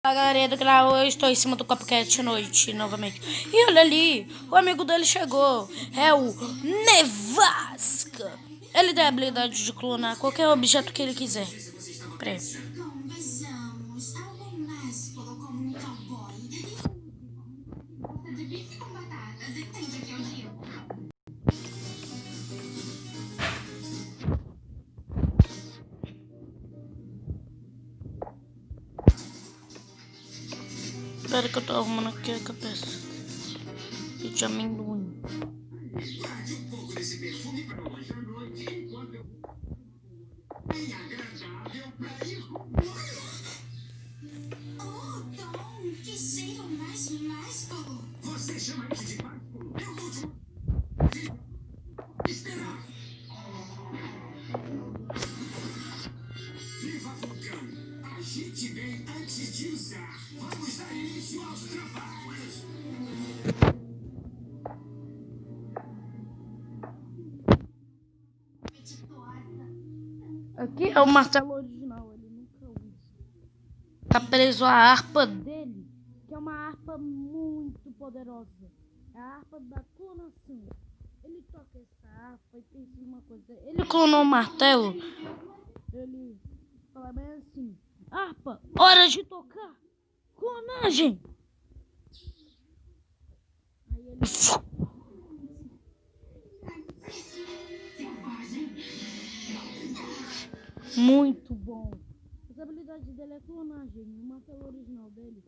Fala galerinha do canal, eu estou em cima do Copycat à noite novamente. E olha ali, o amigo dele chegou. É o Nevasca. Ele tem a habilidade de clonar qualquer objeto que ele quiser. Peraí. Espera que eu tô arrumando aqui a cabeça. E de amendoim. Oh, Tom, que cheiro mais mágico! Você chama isso de mágico? Eu vou te esperar! Viva Vulcão! Agite bem antes de usar! Vamos dar início aos trabalhos! Aqui é o martelo original, ele nunca usa. Tá preso a harpa dele, que é uma harpa muito poderosa. É a harpa da clonação. Ele toca essa harpa e pensa em uma coisa. Ele clonou o martelo. Ele fala bem assim: harpa, hora de tocar. Clonagem. Aí ele... Muito bom. As habilidades dele é clonagem. O martelo original dele.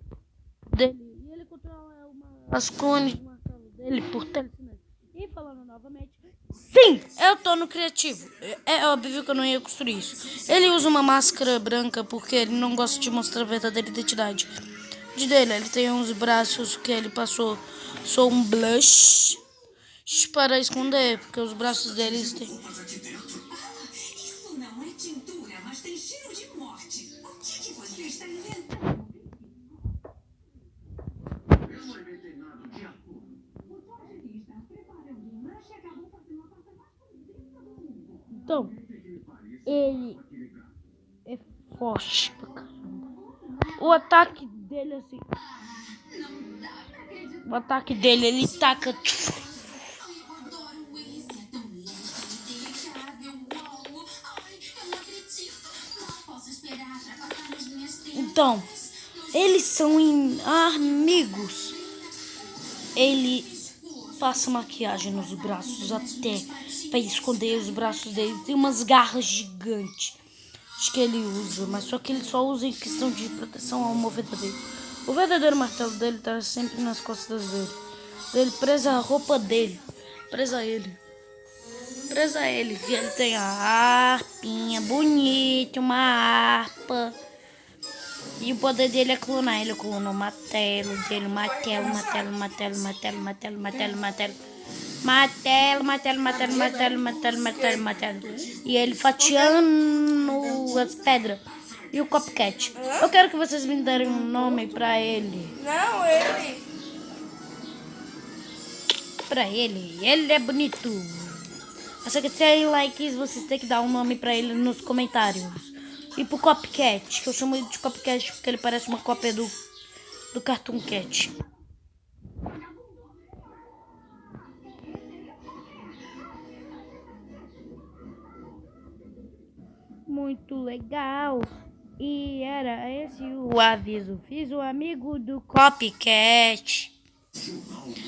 E ele controla as clones do martelo dele por telecinese. E falando novamente, sim, eu tô no criativo. É óbvio que eu não ia construir isso. Ele usa uma máscara branca porque ele não gosta de mostrar a verdadeira identidade dele. Ele tem uns braços que ele passou só um blush para esconder, porque os braços deles têm... Isso não é tintura, mas tem cheiro de morte. O que você está inventando? Eu não inventei nada de ator. O jornalista preparando um lanche e acabou fazendo a coisa mais bonita do mundo. Então, ele é forte pra caramba. O ataque dele, assim... O ataque dele, ele taca... Eu adoro esse. É tão leve, delicável. Uau. Ai, eu não acredito. Não posso esperar para passar nas minhas telas. Então, eles são amigos. Ele passa maquiagem nos braços até para esconder os braços dele. Tem umas garras gigantes que ele usa, mas só que ele só usa em questão de proteção ao movimento dele. O verdadeiro martelo dele tá sempre nas costas dele. Ele presa a roupa dele, presa a ele. E ele tem a harpinha bonita, uma harpa. E o poder dele é clonar. Ele clona o martelo dele, martelo. E ele fatiando as pedras. E o Copycat. Eu quero que vocês me derem um nome pra ele. Não, ele. Pra ele. Ele é bonito. Mas se tem likes, vocês têm que dar um nome pra ele nos comentários. E pro Copycat, que eu chamo ele de Copycat porque ele parece uma cópia do Cartoon Cat. Muito legal. E era esse o aviso. Fiz o amigo do Copycat.